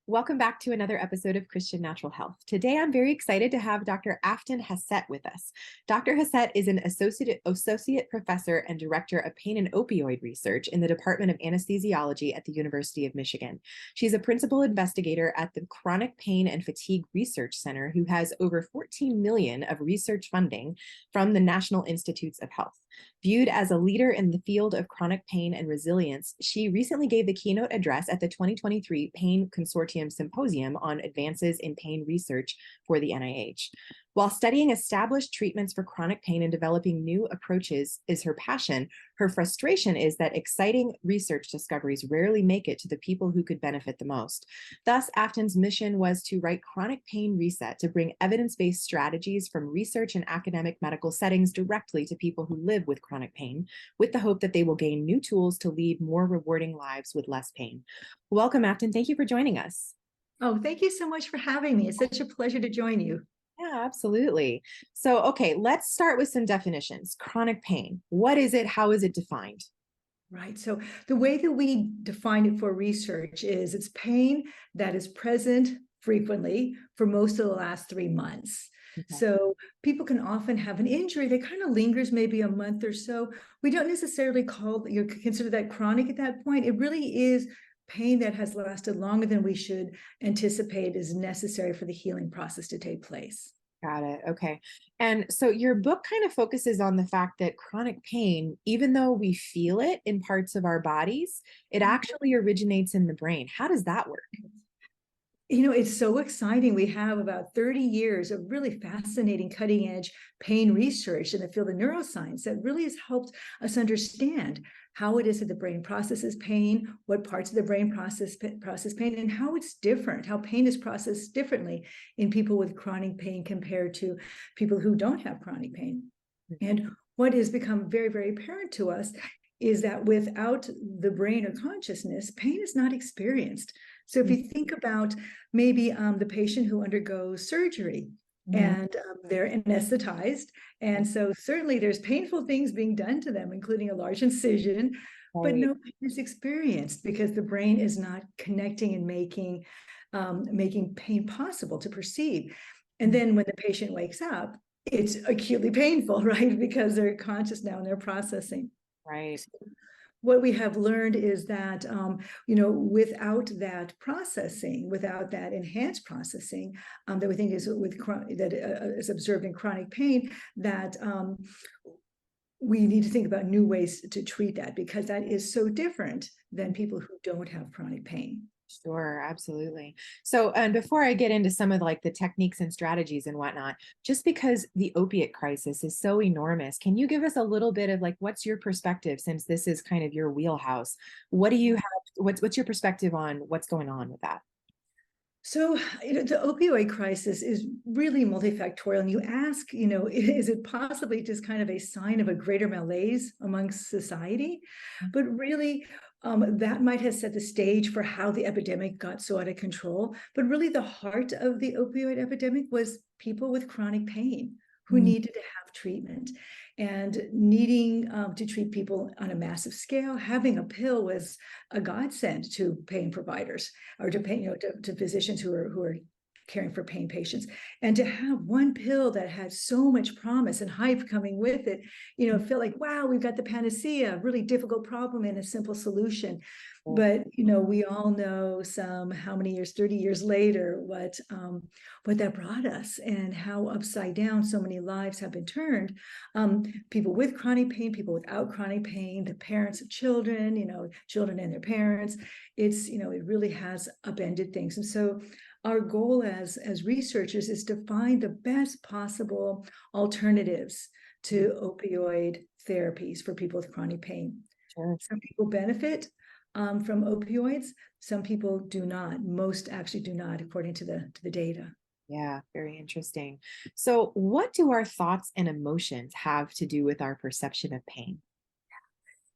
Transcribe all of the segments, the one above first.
Welcome back to another episode of Christian Natural Health. Today, I'm very excited to have Dr. Afton Hassett with us. Dr. Hassett is an associate professor and director of pain and opioid research in the Department of Anesthesiology at the University of Michigan. She's a principal investigator at the Chronic Pain and Fatigue Research Center, who has over 14 million of research funding from the National Institutes of Health. Viewed as a leader in the field of chronic pain and resilience, she recently gave the keynote address at the 2023 Pain Consortium Symposium on advances in pain research for the NIH. While studying established treatments for chronic pain and developing new approaches is her passion, her frustration is that exciting research discoveries rarely make it to the people who could benefit the most. Thus, Afton's mission was to write Chronic Pain Reset to bring evidence-based strategies from research and academic medical settings directly to people who live with chronic pain, with the hope that they will gain new tools to lead more rewarding lives with less pain. Welcome, Afton. Thank you for joining us. Oh, thank you so much for having me. It's such a pleasure to join you. Yeah, absolutely. So, okay, let's start with some definitions. Chronic pain. What is it? How is it defined? Right. So the way that we define it for research is it's pain that is present frequently for most of the last 3 months. Okay. So people can often have an injury that kind of lingers maybe a month or so. We don't necessarily consider that chronic at that point. It really is pain that has lasted longer than we should anticipate is necessary for the healing process to take place. Got it. Okay. And so your book kind of focuses on the fact that chronic pain, even though we feel it in parts of our bodies, it actually originates in the brain. How does that work? You know, it's so exciting. We have about 30 years of really fascinating cutting edge pain research in the field of neuroscience that really has helped us understand how it is that the brain processes pain, what parts of the brain process pain, and how it's different, how pain is processed differently in people with chronic pain compared to people who don't have chronic pain. And what has become very, very apparent to us is that without the brain or consciousness, pain is not experienced. So if you think about maybe the patient who undergoes surgery and they're anesthetized, and so certainly there's painful things being done to them, including a large incision, but no pain is experienced because the brain is not connecting and making pain possible to perceive. And then when the patient wakes up, it's acutely painful, right? Because they're conscious now and they're processing. Right. What we have learned is that, without that processing, without that enhanced processing that we think is is observed in chronic pain, that we need to think about new ways to treat that because that is so different than people who don't have chronic pain. Sure, absolutely. So, and before I get into some of like the techniques and strategies and whatnot, just because the opiate crisis is so enormous, can you give us a little bit of like, what's your perspective since this is kind of your wheelhouse? What do you have? What's your perspective on what's going on with that? So, the opioid crisis is really multifactorial. And you ask, is it possibly just kind of a sign of a greater malaise amongst society? But really, that might have set the stage for how the epidemic got so out of control. But really, the heart of the opioid epidemic was people with chronic pain who needed to have treatment and needing to treat people on a massive scale. Having a pill was a godsend to pain providers or to pain, to physicians who are caring for pain patients. And to have one pill that had so much promise and hype coming with it, feel like, wow, we've got the panacea, really difficult problem and a simple solution. But, we all know how many years, 30 years later, what that brought us and how upside down so many lives have been turned. People with chronic pain, people without chronic pain, the parents of children, children and their parents, it really has upended things. And so our goal as researchers is to find the best possible alternatives to opioid therapies for people with chronic pain. Sure. Some people benefit from opioids. Some people do not. Most actually do not, according to the data. Yeah, very interesting. So, what do our thoughts and emotions have to do with our perception of pain?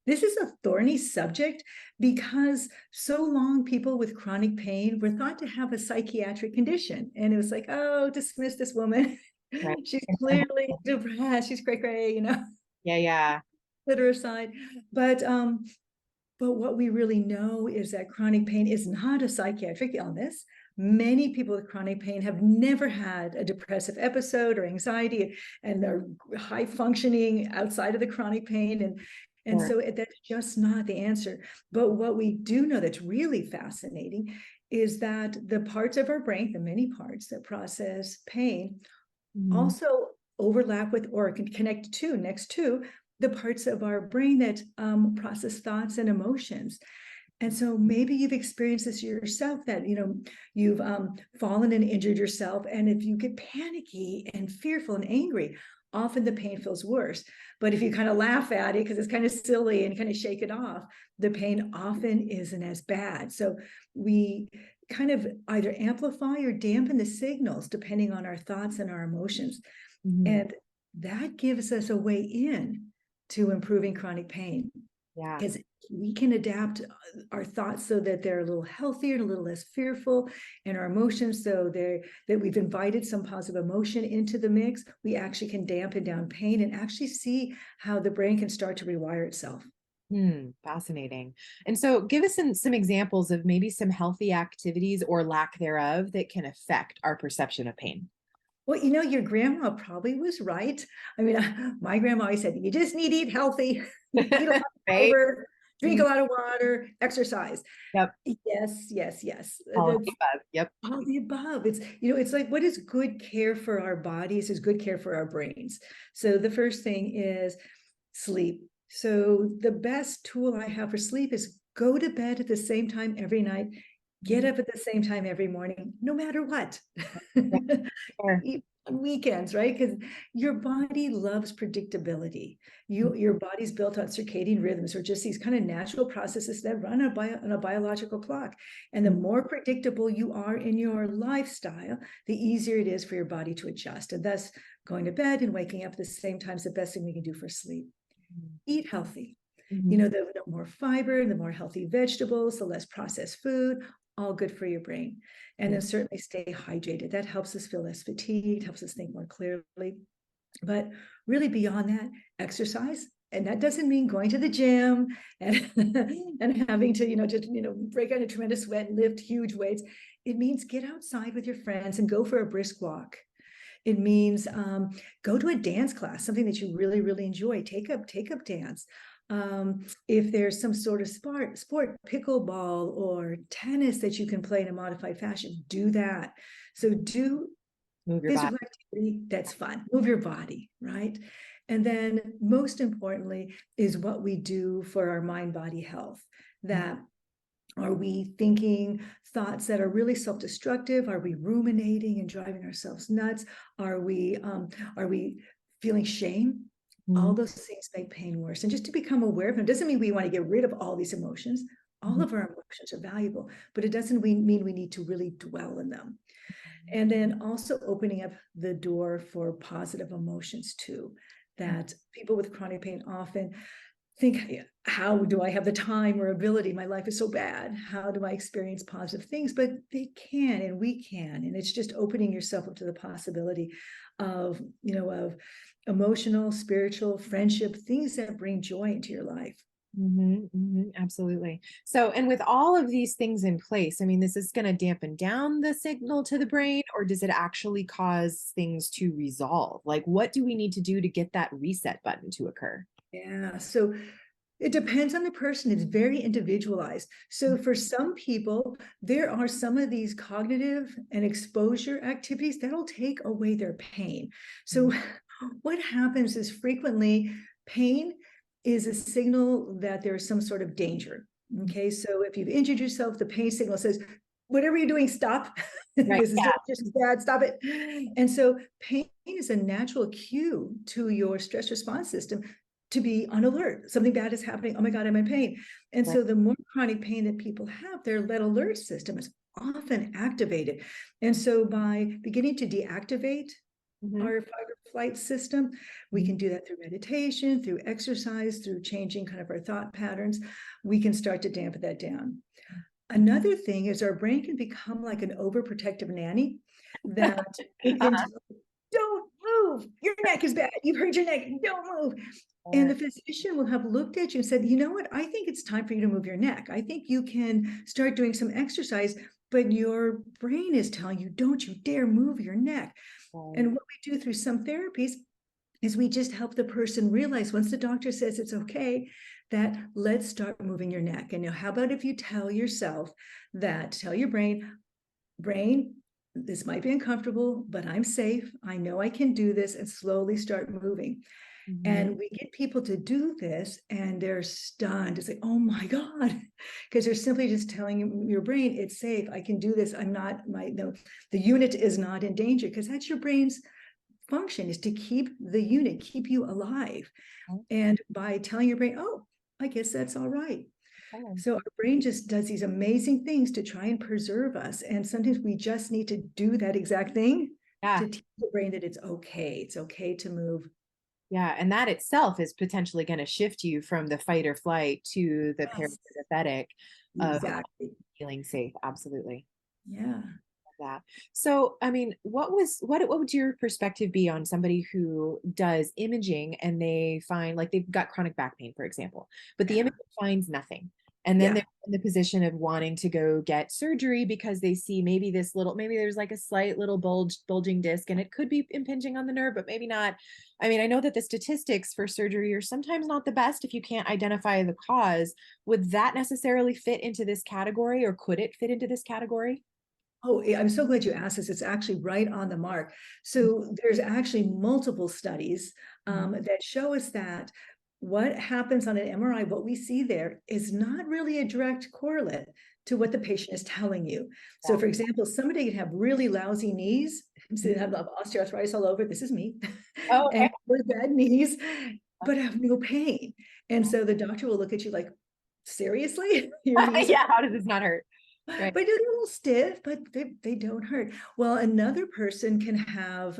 This is a thorny subject because so long people with chronic pain were thought to have a psychiatric condition. And it was like, oh, dismiss this woman. Right. She's clearly depressed. She's cray, Yeah. put her aside. But But what we really know is that chronic pain is not a psychiatric illness. Many people with chronic pain have never had a depressive episode or anxiety, and they're high functioning outside of the chronic pain. And Sure. so that's just not the answer. But what we do know that's really fascinating is that the parts of our brain, the many parts that process pain, Mhm. also overlap with or can connect to next to the parts of our brain that process thoughts and emotions. And so maybe you've experienced this yourself, that you've fallen and injured yourself, and if you get panicky and fearful and angry, often the pain feels worse. But if you kind of laugh at it because it's kind of silly and kind of shake it off, the pain often isn't as bad. So we kind of either amplify or dampen the signals depending on our thoughts and our emotions. Mhm. And that gives us a way in to improving chronic pain, Yeah. because we can adapt our thoughts so that they're a little healthier and a little less fearful, and our emotions so that we've invited some positive emotion into the mix. We actually can dampen down pain and actually see how the brain can start to rewire itself. Fascinating. And so give us some examples of maybe some healthy activities or lack thereof that can affect our perception of pain. Well, your grandma probably was right. I mean, my grandma always said, you just need to eat healthy, eat a lot of Right? fiber, drink a Mhm. lot of water, exercise. Yep. Yes, yes, yes. All of the That's above. Yep. all the above. It's like, what is good care for our bodies is good care for our brains. So the first thing is sleep. So the best tool I have for sleep is go to bed at the same time every night, get Mhm. up at the same time every morning, no matter what. Yeah, sure. Even on weekends, right? Because your body loves predictability. Your body's built on circadian rhythms, or just these kind of natural processes that run on a biological clock. And the Mhm. more predictable you are in your lifestyle, the easier it is for your body to adjust. And thus, going to bed and waking up at the same time is the best thing we can do for sleep. Eat healthy. Mhm. The more fiber, the more healthy vegetables, the less processed food, all good for your brain. And Yeah. then certainly stay hydrated. That helps us feel less fatigued, helps us think more clearly. But really beyond that, exercise. And that doesn't mean going to the gym and and having to, break out a tremendous sweat and lift huge weights. It means get outside with your friends and go for a brisk walk. It means go to a dance class, something that you really, really enjoy. Take up dance. If there's some sort of sport, pickleball or tennis that you can play in a modified fashion, do that. So do Move your body. physical activity that's fun. Move your body, right? And then most importantly is what we do for our mind body health. That are we thinking thoughts that are really self-destructive? Are we ruminating and driving ourselves nuts? Are we feeling shame? All Mhm. those things make pain worse. And just to become aware of them doesn't mean we want to get rid of all these emotions. All Mhm. of our emotions are valuable, but it doesn't mean we need to really dwell in them. And then also opening up the door for positive emotions too. That people with chronic pain often think, how do I have the time or ability? My life is so bad. How do I experience positive things? But they can, and we can. And it's just opening yourself up to the possibility of, of emotional, spiritual, friendship, things that bring joy into your life. Absolutely. So, and with all of these things in place, I mean, this is going to dampen down the signal to the brain, or does it actually cause things to resolve? Like, what do we need to do to get that reset button to occur? Yeah. So it depends on the person. It's very individualized. So for some people, there are some of these cognitive and exposure activities that'll take away their pain. So what happens is frequently pain is a signal that there's some sort of danger. Okay, so if you've injured yourself, the pain signal says, whatever you're doing, stop. Right. This is Yeah. just bad, stop it. And so pain is a natural cue to your stress response system to be on alert. Something bad is happening. Oh my God, I'm in pain. And Right. so the more chronic pain that people have, their red alert system is often activated. And so by beginning to deactivate Mhm. our fight or flight system, we Mhm. can do that through meditation, through exercise, through changing kind of our thought patterns. We can start to dampen that down. Another thing is our brain can become like an overprotective nanny that it can Uh-huh. don't move. Your neck is bad. You've hurt your neck. Don't move. And the physician will have looked at you and said, you know what? I think it's time for you to move your neck. I think you can start doing some exercise, but your brain is telling you, don't you dare move your neck. And what we do through some therapies is we just help the person realize, once the doctor says it's okay, that let's start moving your neck. And how about if you tell yourself that, tell your brain, this might be uncomfortable, but I'm safe. I know I can do this, and slowly start moving. And we get people to do this and they're stunned. It's like, oh my God, because they're simply just telling your brain, it's safe. I can do this. I'm not, the unit is not in danger, because that's your brain's function, is to keep the unit, keep you alive. And by telling your brain, oh, I guess that's all right. So our brain just does these amazing things to try and preserve us. And sometimes we just need to do that exact thing to teach the brain that it's okay. It's okay to move. Yeah, and that itself is potentially going to shift you from the fight or flight to the parasympathetic of feeling safe. Absolutely. Yeah. That. So, I mean, what would your perspective be on somebody who does imaging and they find, like, they've got chronic back pain, for example, but the image finds nothing. And then they're in the position of wanting to go get surgery because they see maybe there's like a slight little bulging disc, and it could be impinging on the nerve, but maybe not. I mean, I know that the statistics for surgery are sometimes not the best if you can't identify the cause. Would that necessarily fit into this category, or could it fit into this category? Oh, I'm so glad you asked this. It's actually right on the mark. So there's actually multiple studies that show us that what happens on an MRI, what we see there, is not really a direct correlate to what the patient is telling you. So for example, somebody could have really lousy knees, so they have osteoarthritis all over. This is me. Oh, okay. And really bad knees, but have no pain. And so the doctor will look at you like, seriously? Your knees? Yeah, how does this not hurt? Right. But they're a little stiff, but they don't hurt. Well, another person can have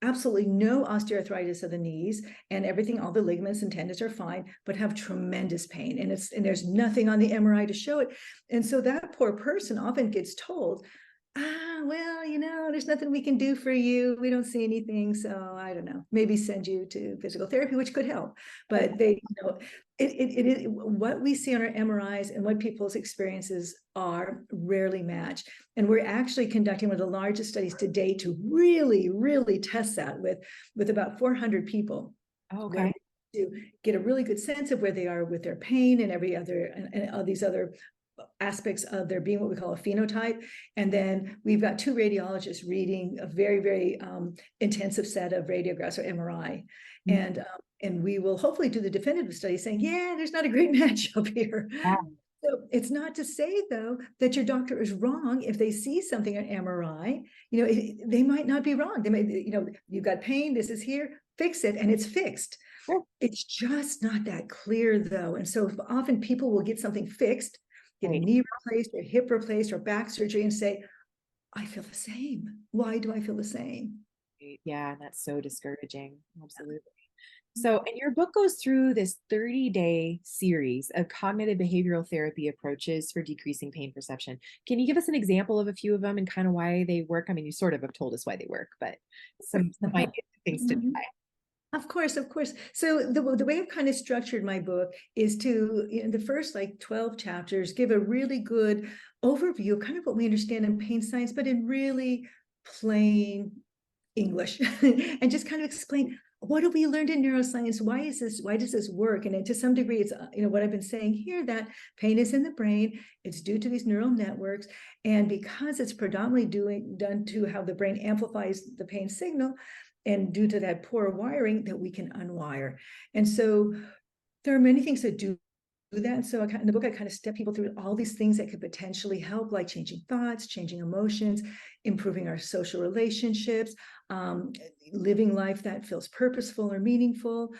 absolutely no osteoarthritis of the knees, and everything, all the ligaments and tendons are fine, but have tremendous pain. And there's nothing on the MRI to show it. And so that poor person often gets told, well, there's nothing we can do for you. We don't see anything. So I don't know, maybe send you to physical therapy, which could help. But it what we see on our MRIs and what people's experiences are rarely match. And we're actually conducting one of the largest studies to date to really, really test that with about 400 people. Okay. To get a really good sense of where they are with their pain and and all these other aspects of their being, what we call a phenotype. And then we've got 2 radiologists reading a very, very intensive set of radiographs or MRI. And we will hopefully do the definitive study saying, yeah, there's not a great match up here. Yeah. So it's not to say, though, that your doctor is wrong if they see something on MRI. They might not be wrong. They may, you've got pain, this is here, fix it, and it's fixed. Sure. It's just not that clear, though. And so often people will get something fixed, get a knee replaced or hip replaced or back surgery, and say, I feel the same. Why do I feel the same? Yeah, that's so discouraging. Absolutely. So, and your book goes through this 30-day series of cognitive behavioral therapy approaches for decreasing pain perception. Can you give us an example of a few of them and kind of why they work? I mean, you sort of have told us why they work, but some ideas, things to try. Of course. So the way I've kind of structured my book is to, in the first 12 chapters, give a really good overview of kind of what we understand in pain science, but in really plain English, and just kind of explain, what have we learned in neuroscience? Why does this work? And to some degree, it's what I've been saying here, that pain is in the brain. It's due to these neural networks, and because it's predominantly done to how the brain amplifies the pain signal, and due to that poor wiring, that we can unwire. And so there are many things that do that. So in the book, I kind of step people through all these things that could potentially help, like changing thoughts, changing emotions, improving our social relationships, living life that feels purposeful or meaningful,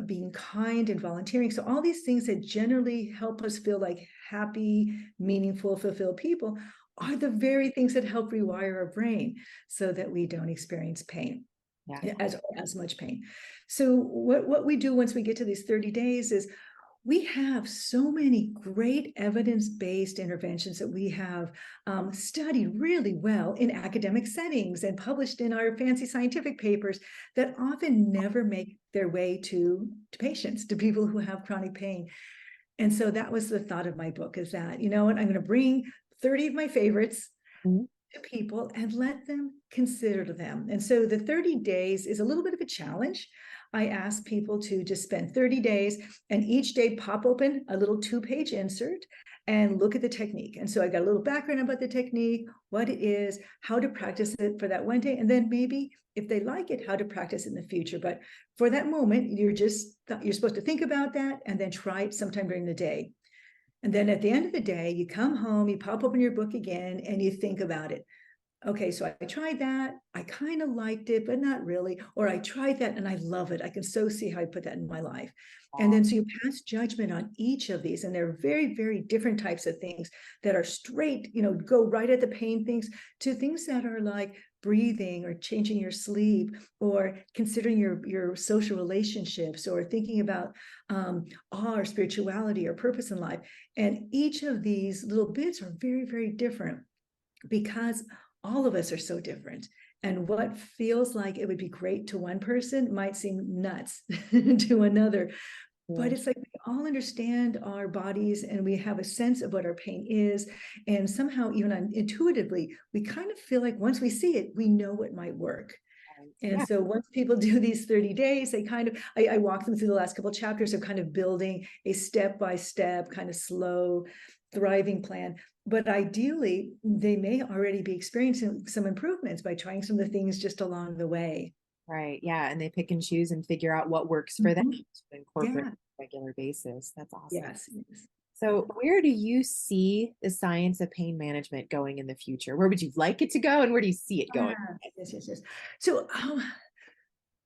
being kind and volunteering. So all these things that generally help us feel like happy, meaningful, fulfilled people are the very things that help rewire our brain so that we don't experience pain. As much pain. So what we do once we get to these 30 days is We have so many great evidence-based interventions that we have studied really well in academic settings and published in our fancy scientific papers that often never make their way to patients, to people who have chronic pain. And so that was the thought of my book, is that, you know what, I'm going to bring 30 of my favorites Mhm. to people and let them consider them. And so the 30 days is a little bit of a challenge. I ask people to just spend 30 days and each day pop open a little 2-page insert and look at the technique. And so I got a little background about the technique, what it is, how to practice it for that one day, and then maybe if they like it, how to practice it in the future. But for that moment, you're supposed to think about that and then try it sometime during the day. And then at the end of the day, you come home, you pop open your book again, and you think about it. Okay, so I tried that. I kind of liked it, but not really. Or I tried that and I love it. I can so see how I put that in my life. And then so you pass judgment on each of these. And there are very, very different types of things that are straight, go right at the pain things, to things that are like breathing or changing your sleep or considering your social relationships or thinking about our spirituality or purpose in life. And each of these little bits are very, very different because all of us are so different. And what feels like it would be great to one person might seem nuts to another. But it's like we all understand our bodies and we have a sense of what our pain is. And somehow, even intuitively, we kind of feel like once we see it, we know what might work. And Yeah. so once people do these 30 days, they kind of, I walk them through the last couple of chapters of kind of building a step-by-step, kind of slow, thriving plan. But ideally, they may already be experiencing some improvements by trying some of the things just along the way. Right. Yeah. And they pick and choose and figure out what works for them to incorporate Yeah. on a regular basis. That's awesome. Yes. So, where do you see the science of pain management going in the future? Where would you like it to go, and where do you see it going? Yes. So,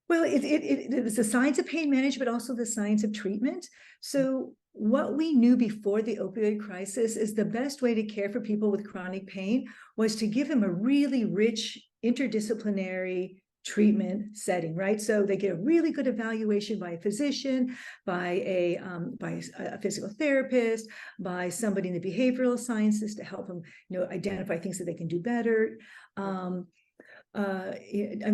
well, it was the science of pain management, but also the science of treatment. So what we knew before the opioid crisis is the best way to care for people with chronic pain was to give them a really rich interdisciplinary treatment setting, right? So they get a really good evaluation by a physician, by a physical therapist, by somebody in the behavioral sciences to help them, identify things that they can do better.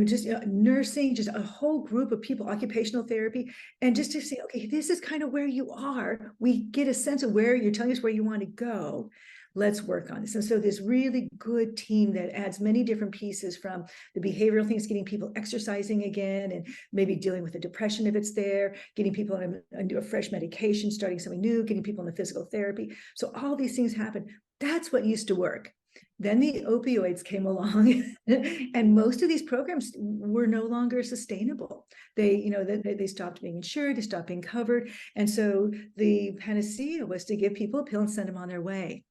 Just nursing, just a whole group of people, occupational therapy, and just to say, okay, this is kind of where you are. We get a sense of where you're telling us where you want to go. Let's work on this. And so this really good team that adds many different pieces, from the behavioral things, getting people exercising again, and maybe dealing with the depression if it's there, getting people on a fresh medication, starting something new, getting people in the physical therapy. So all these things happen. That's what used to work. Then the opioids came along and most of these programs were no longer sustainable. They stopped being insured, they stopped being covered. And so the panacea was to give people a pill and send them on their way.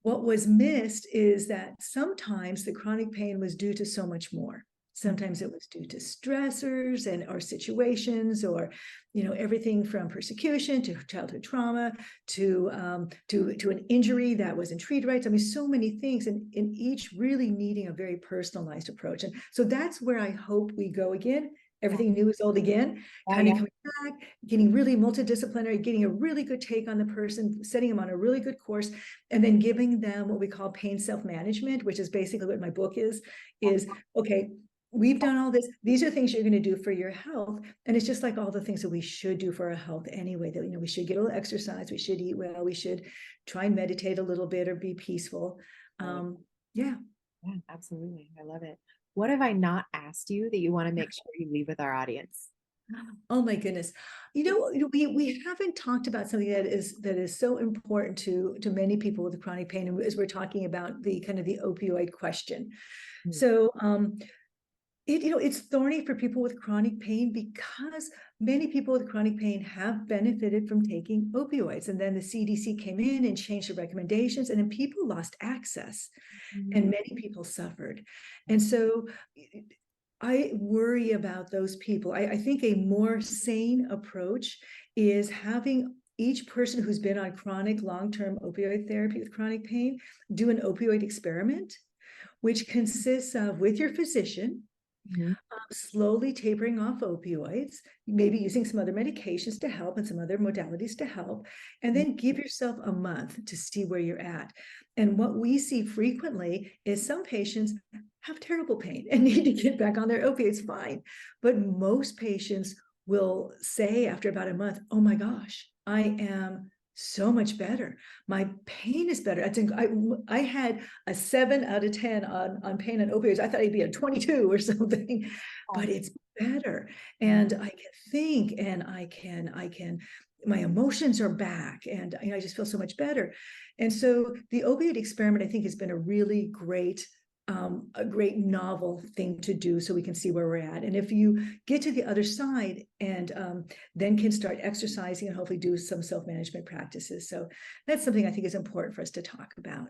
What was missed is that sometimes the chronic pain was due to so much more. Sometimes it was due to stressors or situations, or everything from persecution to childhood trauma to an injury that wasn't treated right. I mean, so many things, and each really needing a very personalized approach. And so that's where I hope we go again. Everything new is old again, kind of coming back, getting really multidisciplinary, getting a really good take on the person, setting them on a really good course, and then giving them what we call pain self-management, which is basically what my book is okay, we've done all this. These are things you're going to do for your health. And it's just like all the things that we should do for our health anyway, that, we should get a little exercise, we should eat well, we should try and meditate a little bit or be peaceful. Yeah, Absolutely. I love it. What have I not asked you that you want to make sure you leave with our audience? Oh my goodness. We haven't talked about something that is so important to many people with chronic pain, as we're talking about the kind of the opioid question. So it's thorny for people with chronic pain because many people with chronic pain have benefited from taking opioids. And then the CDC came in and changed the recommendations, and then people lost access and many people suffered. And so I worry about those people. I think a more sane approach is having each person who's been on chronic long-term opioid therapy with chronic pain do an opioid experiment, which consists of, with your physician, Mhm. Slowly tapering off opioids, maybe using some other medications to help and some other modalities to help, and then give yourself a month to see where you're at. And what we see frequently is some patients have terrible pain and need to get back on their opioids, fine. But most patients will say after about a month, oh my gosh, I am so much better. My pain is better. I had a 7 out of 10 on pain and opioids. I thought I'd be a 22 or something, but it's better. And I can think, and I can, my emotions are back, and I just feel so much better. And so the opioid experiment, I think, has been a great novel thing to do so we can see where we're at. And if you get to the other side and then can start exercising and hopefully do some self-management practices. So that's something I think is important for us to talk about.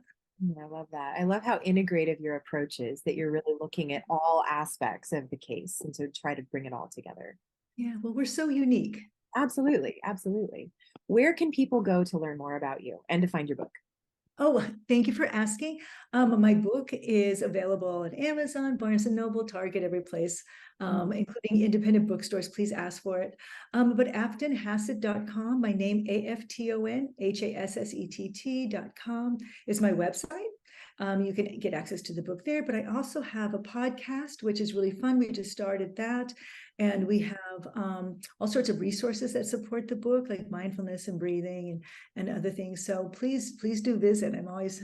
I love that. I love how integrative your approach is, that you're really looking at all aspects of the case and so try to bring it all together. Yeah, well, we're so unique. Absolutely. Absolutely. Where can people go to learn more about you and to find your book? Oh, thank you for asking. My book is available on Amazon, Barnes & Noble, Target, every place, including independent bookstores. Please ask for it. But AftonHassett.com, my name, AftonHassett.com is my website. You can get access to the book there, but I also have a podcast, which is really fun. We just started that. And we have all sorts of resources that support the book, like mindfulness and breathing and other things. So please do visit. I'm always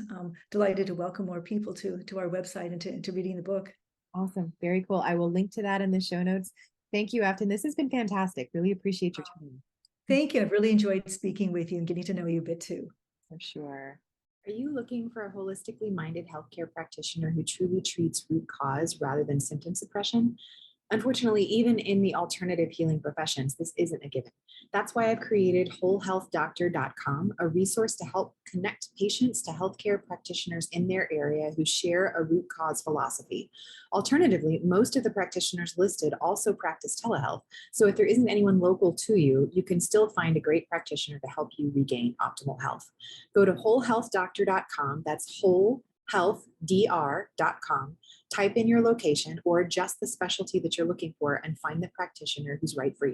delighted to welcome more people to our website and to reading the book. Awesome. Very cool. I will link to that in the show notes. Thank you, Afton. This has been fantastic. Really appreciate your time. Thank you. I've really enjoyed speaking with you and getting to know you a bit too. For sure. Are you looking for a holistically minded healthcare practitioner who truly treats root cause rather than symptom suppression? Unfortunately, even in the alternative healing professions, this isn't a given. That's why I've created wholehealthdoctor.com, a resource to help connect patients to healthcare practitioners in their area who share a root cause philosophy. Alternatively, most of the practitioners listed also practice telehealth. So if there isn't anyone local to you, you can still find a great practitioner to help you regain optimal health. Go to wholehealthdoctor.com. That's wholehealthdr.com. Type in your location or adjust the specialty that you're looking for and find the practitioner who's right for you.